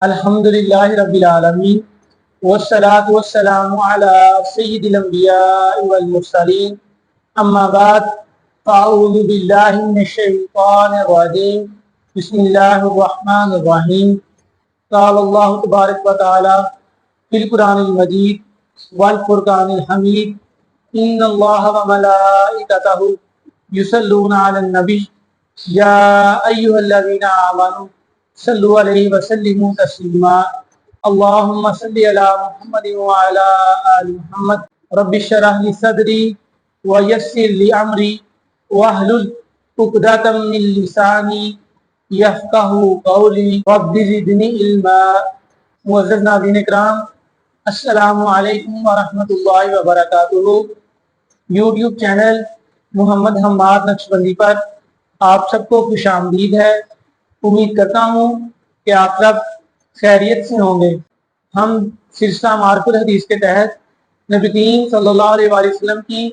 الحمدللہ رب العالمین والصلاة والسلام علی سید الانبیاء والمرسلین اما بعد فاعوذ باللہ من الشیطان الرجیم بسم اللہ الرحمن الرحیم قال اللہ تبارک و تعالی فی القرآن المجید والفرقان الحمید ان اللہ وملائکتہ یصلون علی النبی یا ایہا الذین آمنوا صلو علیہ وسلم تسلیما اللہم صلی علی محمد وعلی آل محمد رب اشرح لی صدری ویسر لی امری واحلل عقدۃ من لسانی یفقہوا قولی رب زدنی علما۔ معزز ناظرین اکرام، السلام علیکم ورحمۃ اللہ وبرکاتہ۔ یوٹیوب چینل محمد حماد نقشبندی پر آپ سب کو خوش آمدید ہے۔ امید کرتا ہوں کہ آپ سب خیریت سے ہوں گے۔ ہم سلسلہ معارف الحدیث کے تحت نبی کریم صلی اللہ علیہ وآلہ وسلم کی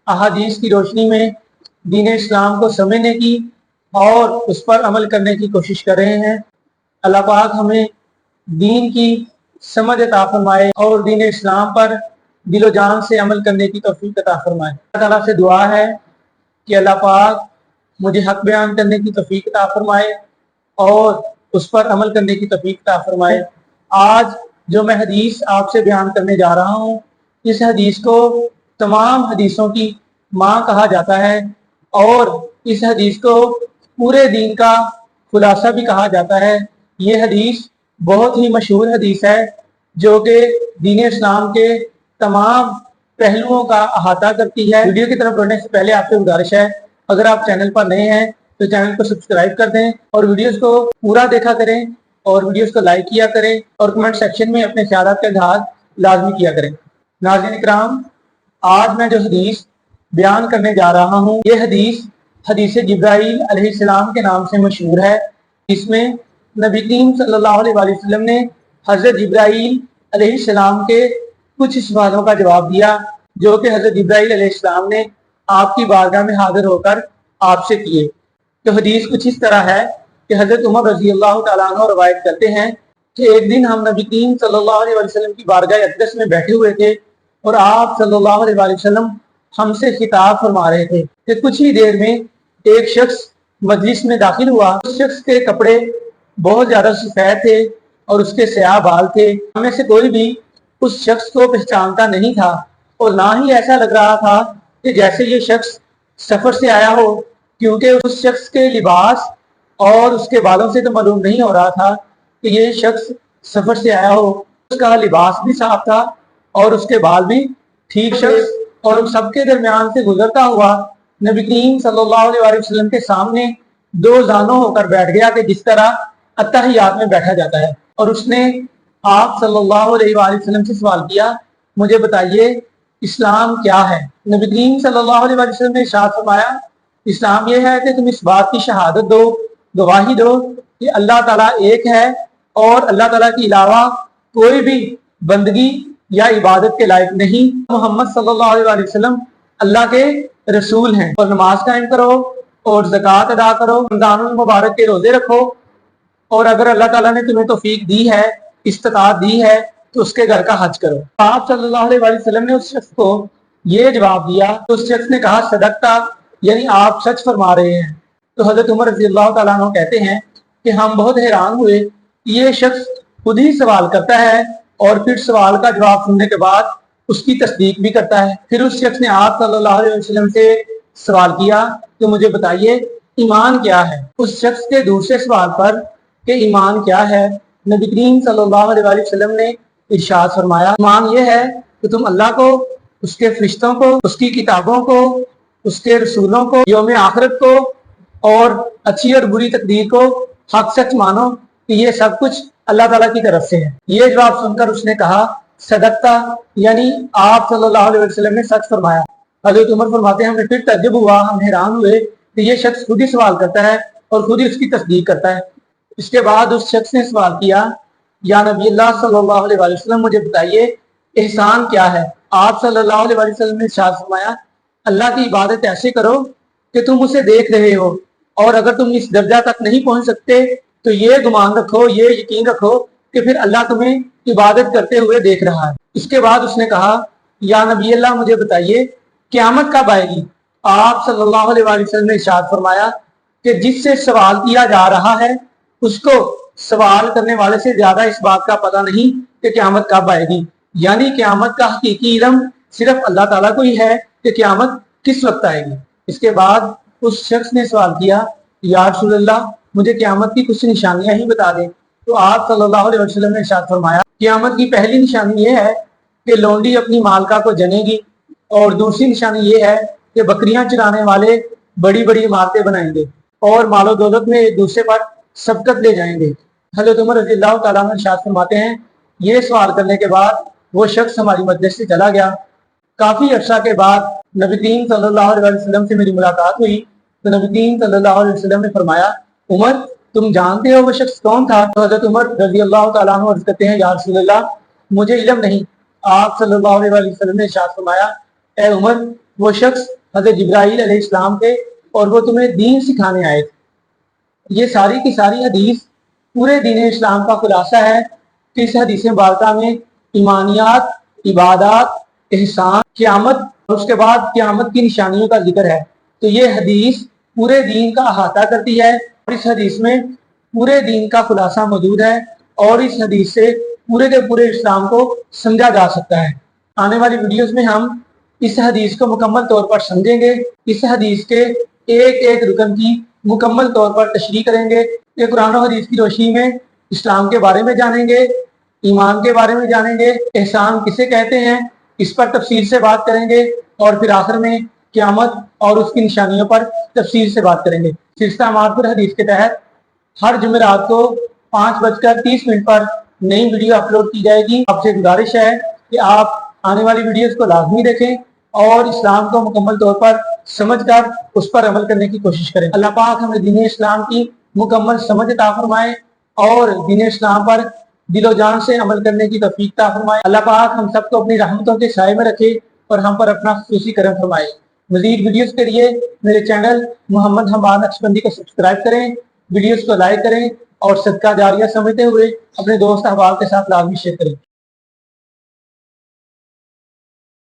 احادیث کی روشنی میں دین اسلام کو سمجھنے کی اور اس پر عمل کرنے کی کوشش کر رہے ہیں۔ اللہ پاک ہمیں دین کی سمجھ عطا فرمائے اور دین اسلام پر دل و جان سے عمل کرنے کی توفیق عطا فرمائے۔ اللہ تعالیٰ سے دعا ہے کہ اللہ پاک مجھے حق بیان کرنے کی توفیق عطا فرمائے اور اس پر عمل کرنے کی توفیق عطا فرمائے۔ آج جو میں حدیث آپ سے بیان کرنے جا رہا ہوں، اس حدیث کو تمام حدیثوں کی ماں کہا جاتا ہے اور اس حدیث کو پورے دین کا خلاصہ بھی کہا جاتا ہے۔ یہ حدیث بہت ہی مشہور حدیث ہے جو کہ دین اسلام کے تمام پہلوؤں کا احاطہ کرتی ہے۔ ویڈیو کی طرف بڑھنے سے پہلے آپ سے گزارش ہے، اگر آپ چینل پر نئے ہیں تو چینل کو سبسکرائب کر دیں اور ویڈیوز کو پورا دیکھا کریں اور ویڈیوز کو لائک کیا کریں اور کمنٹ سیکشن میں اپنے خیالات کا اظہار لازمی کیا کریں۔ ناظرین اکرام، آج میں جو حدیث بیان کرنے جا رہا ہوں، یہ حدیث جبرائیل علیہ السلام کے نام سے مشہور ہے۔ اس میں نبی کریم صلی اللہ علیہ وآلہ وسلم نے حضرت جبرائیل علیہ السلام کے کچھ سوالوں کا جواب دیا جو کہ حضرت جبرائیل علیہ السلام نے آپ کی بارگاہ میں حاضر ہو کر آپ سے کیے۔ تو حدیث کچھ اس طرح ہے کہ حضرت عمر رضی اللہ تعالیٰ عنہ روایت کرتے ہیں کہ ایک دن ہم نبی کریم صلی اللہ علیہ وسلم کی بارگاہ اقدس میں بیٹھے ہوئے تھے اور آپ صلی اللہ علیہ وسلم ہم سے خطاب فرما رہے تھے کہ کچھ ہی دیر میں ایک شخص مجلس میں داخل ہوا۔ اس شخص کے کپڑے بہت زیادہ سفید تھے اور اس کے سیاہ بال تھے۔ ہم میں سے کوئی بھی اس شخص کو پہچانتا نہیں تھا اور نہ ہی ایسا لگ رہا تھا کہ جیسے یہ شخص سفر سے آیا ہو، کیونکہ اس شخص کے لباس اور اس کے بالوں سے تو معلوم نہیں ہو رہا تھا کہ یہ شخص سفر سے آیا ہو۔ اس کا لباس بھی صاف تھا اور اس کے بال بھی ٹھیک شخص اور ان سب کے درمیان سے گزرتا ہوا نبی کریم صلی اللہ علیہ وآلہ وسلم کے سامنے دو زانوں ہو کر بیٹھ گیا کہ جس طرح اتحیات میں بیٹھا جاتا ہے، اور اس نے آپ صلی اللہ علیہ وآلہ وسلم سے سوال کیا، مجھے بتائیے اسلام کیا ہے؟ نبی کریم صلی اللہ علیہ وآلہ وسلم نے ارشاد فرمایا، اسلام یہ ہے کہ تم اس بات کی شہادت دو، گواہی دو کہ اللہ تعالیٰ ایک ہے اور اللہ تعالیٰ کے علاوہ کوئی بھی بندگی یا عبادت کے لائق نہیں، محمد صلی اللہ علیہ وآلہ وسلم اللہ کے رسول ہیں، اور نماز قائم کرو اور زکوٰۃ ادا کرو، رمضان المبارک کے روزے رکھو، اور اگر اللہ تعالیٰ نے تمہیں توفیق دی ہے، استطاعت دی ہے تو اس کے گھر کا حج کرو۔ آپ صلی اللہ علیہ وآلہ وسلم نے اس شخص کو یہ جواب دیا تو اس شخص نے کہا صدقتا، یعنی آپ سچ فرما رہے ہیں۔ تو حضرت عمر رضی اللہ تعالیٰ عنہ کہتے ہیں کہ ہم بہت حیران ہوئے، یہ شخص خود ہی سوال کرتا ہے اور پھر سوال کا جواب سننے کے بعد اس کی تصدیق بھی کرتا ہے۔ پھر اس شخص نے آپ صلی اللہ علیہ وسلم سے سوال کیا کہ مجھے بتائیے ایمان کیا ہے؟ اس شخص کے دوسرے سوال پر کہ ایمان کیا ہے، نبی کریم صلی اللہ علیہ وآلہ وسلم نے ارشاد فرمایا، ایمان یہ ہے کہ تم اللہ کو، اس کے فرشتوں کو، اس کی کتابوں کو، اس کے رسولوں کو، یوم آخرت کو اور اچھی اور بری تقدیر کو حق سچ مانو کہ یہ سب کچھ اللہ تعالیٰ کی طرف سے ہے۔ یہ جواب سن کر اس نے کہا صدقتا، یعنی آپ صلی اللہ علیہ وسلم نے سچ فرمایا۔ حضرت عمر فرماتے ہیں ہمیں پھر تعجب ہوا، ہم حیران ہوئے کہ یہ شخص خود ہی سوال کرتا ہے اور خود ہی اس کی تصدیق کرتا ہے۔ اس کے بعد اس شخص نے سوال کیا، یا نبی اللہ صلی اللہ علیہ وآلہ وسلم مجھے بتائیے احسان کیا ہے؟ آپ صلی اللہ علیہ وآلہ وسلم نے ارشاد فرمایا، اللہ کی عبادت ایسے کرو کہ تم اسے دیکھ رہے ہو، اور اگر تم اس درجہ تک نہیں پہنچ سکتے تو یہ گمان رکھو، یہ یقین رکھو کہ پھر اللہ تمہیں عبادت کرتے ہوئے دیکھ رہا ہے۔ اس کے بعد اس نے کہا یا نبی اللہ مجھے بتائیے قیامت کب آئے گی؟ آپ صلی اللہ علیہ وآلہ وسلم نے ارشاد فرمایا کہ جس سے سوال کیا جا رہا ہے اس کو سوال کرنے والے سے زیادہ اس بات کا پتہ نہیں کہ قیامت کب آئے گی، یعنی قیامت کا حقیقی علم صرف اللہ تعالیٰ کو ہی ہے کہ قیامت کس وقت آئے گی۔ اس کے بعد اس شخص نے سوال کیا یا رسول اللہ مجھے قیامت کی کچھ نشانیاں ہی بتا دیں، تو آپ صلی اللہ علیہ وسلم نے ارشاد فرمایا قیامت کی پہلی نشانی یہ ہے کہ لونڈی اپنی مالکہ کو جنے گی، اور دوسری نشانی یہ ہے کہ بکریاں چرانے والے بڑی بڑی عمارتیں بنائیں گے اور مال و دولت میں ایک دوسرے پر سبقت لے جائیں گے۔ حضرت عمر رضی اللہ تعالیٰ عنہ ارشاد فرماتے ہیں یہ سوال کرنے کے بعد وہ شخص ہماری مجلس سے چلا گیا۔ کافی عرصہ کے بعد نبی کریم صلی اللہ علیہ وسلم سے میری ملاقات ہوئی تو نبی کریم صلی اللہ علیہ وسلم نے فرمایا عمر تم جانتے ہو وہ شخص کون تھا؟ تو حضرت عمر رضی اللہ تعالیٰ عنہ عرض کرتے ہیں یا رسول اللہ مجھے علم نہیں۔ آپ صلی اللہ علیہ وسلم نے ارشاد فرمایا اے عمر وہ شخص حضرت جبرائیل علیہ السلام تھے اور وہ تمہیں دین سکھانے آئے تھے۔ یہ ساری کی ساری حدیث پورے دین اسلام کا خلاصہ ہے کہ اس حدیث مبارکہ میں ایمانیات، عبادات، احسان، قیامت اور اس کے بعد قیامت کی نشانیوں کا ذکر ہے۔ تو یہ حدیث پورے دین کا احاطہ کرتی ہے اور اس حدیث میں پورے دین کا خلاصہ موجود ہے اور اس حدیث سے پورے کے پورے اسلام کو سمجھا جا سکتا ہے۔ آنے والی ویڈیوز میں ہم اس حدیث کو مکمل طور پر سمجھیں گے، اس حدیث کے ایک ایک رکن کی مکمل طور پر تشریح کریں گے کہ قرآن و حدیث کی روشنی میں اسلام کے بارے میں جانیں گے، ایمان کے بارے میں جانیں گے، احسان کسے کہتے ہیں اس پر تفصیل سے بات کریں گے اور پھر آخر میں قیامت اور اس کی نشانیوں پر تفصیل سے بات کریں گے۔ سلسلہ معرفت حدیث کے تحت ہر جمعرات کو 5:30 پر نئی ویڈیو اپلوڈ کی جائے گی۔ آپ سے گزارش ہے کہ آپ آنے والی ویڈیوز کو لازمی دیکھیں اور اسلام کو مکمل طور پر سمجھ کر اس پر عمل کرنے کی کوشش کریں۔ اللہ پاک ہمیں دین اسلام کی مکمل سمجھ عطا فرمائے اور دین اسلام پر دل و جان سے عمل کرنے کی توفیق عطا فرمائے۔ اللہ پاک ہم سب کو اپنی رحمتوں کے سائے میں رکھے اور ہم پر اپنا خصوصی کرم فرمائے۔ مزید ویڈیوز کے لیے میرے چینل محمد حماد نقشبندی کو سبسکرائب کریں، ویڈیوز کو لائک کریں اور صدقہ جاریہ سمجھتے ہوئے اپنے دوست احباب کے ساتھ لازمی شیئر کریں۔